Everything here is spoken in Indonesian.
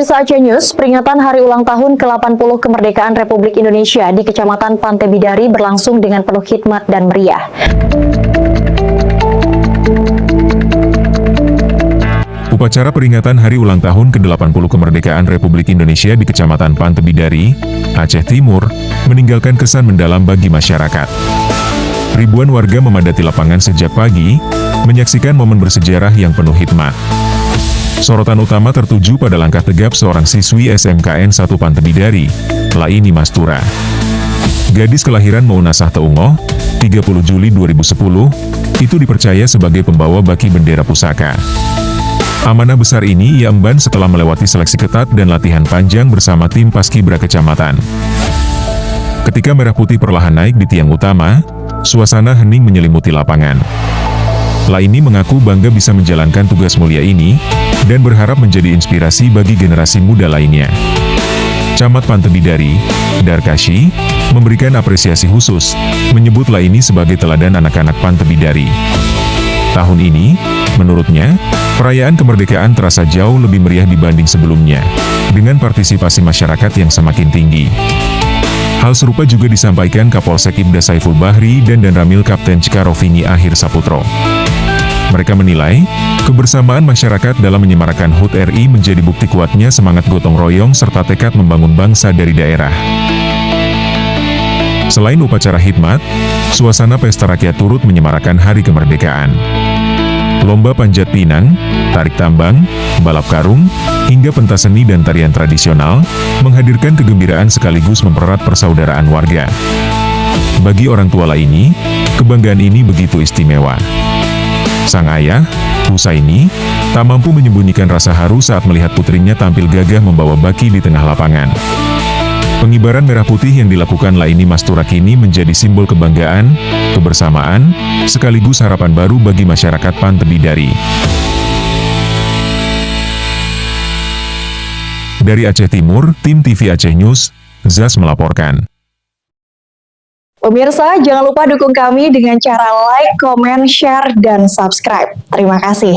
Pemirsa Aceh News, peringatan hari ulang tahun ke-80 kemerdekaan Republik Indonesia di Kecamatan Pantai Bidari berlangsung dengan penuh khidmat dan meriah. Upacara peringatan hari ulang tahun ke-80 kemerdekaan Republik Indonesia di Kecamatan Pantai Bidari, Aceh Timur, meninggalkan kesan mendalam bagi masyarakat. Ribuan warga memadati lapangan sejak pagi, menyaksikan momen bersejarah yang penuh hikmat. Sorotan utama tertuju pada langkah tegap seorang siswi SMKN 1 Pantai Bidari, Laini Mastura. Gadis kelahiran Maunasah Teungoh, 30 Juli 2010, itu dipercaya sebagai pembawa baki bendera pusaka. Amanah besar ini ia emban setelah melewati seleksi ketat dan latihan panjang bersama tim Paskibra Kecamatan. Ketika merah putih perlahan naik di tiang utama, suasana hening menyelimuti lapangan. Laini mengaku bangga bisa menjalankan tugas mulia ini, dan berharap menjadi inspirasi bagi generasi muda lainnya. Camat Pantai Bidari, Darkashi, memberikan apresiasi khusus, menyebut Laini sebagai teladan anak-anak Pantai Bidari. Tahun ini, menurutnya, perayaan kemerdekaan terasa jauh lebih meriah dibanding sebelumnya, dengan partisipasi masyarakat yang semakin tinggi. Hal serupa juga disampaikan Kapolsek Ibda Saiful Bahri dan Danramil Kapten Cikarovini Akhir Saputro. Mereka menilai, kebersamaan masyarakat dalam menyemarakan HUT RI menjadi bukti kuatnya semangat gotong royong serta tekad membangun bangsa dari daerah. Selain upacara khidmat, suasana pesta rakyat turut menyemarakan hari kemerdekaan. Lomba panjat pinang, tarik tambang, balap karung, hingga pentas seni dan tarian tradisional, menghadirkan kegembiraan sekaligus mempererat persaudaraan warga. Bagi orang tua Laini, kebanggaan ini begitu istimewa. Sang ayah, Husaini, tak mampu menyembunyikan rasa haru saat melihat putrinya tampil gagah membawa baki di tengah lapangan. Pengibaran merah putih yang dilakukan Laini Mastura kini menjadi simbol kebanggaan, kebersamaan, sekaligus harapan baru bagi masyarakat Pantai Bidari. Dari Aceh Timur, Tim TV Aceh News, Zas melaporkan. Pemirsa, jangan lupa dukung kami dengan cara like, comment, share, dan subscribe. Terima kasih.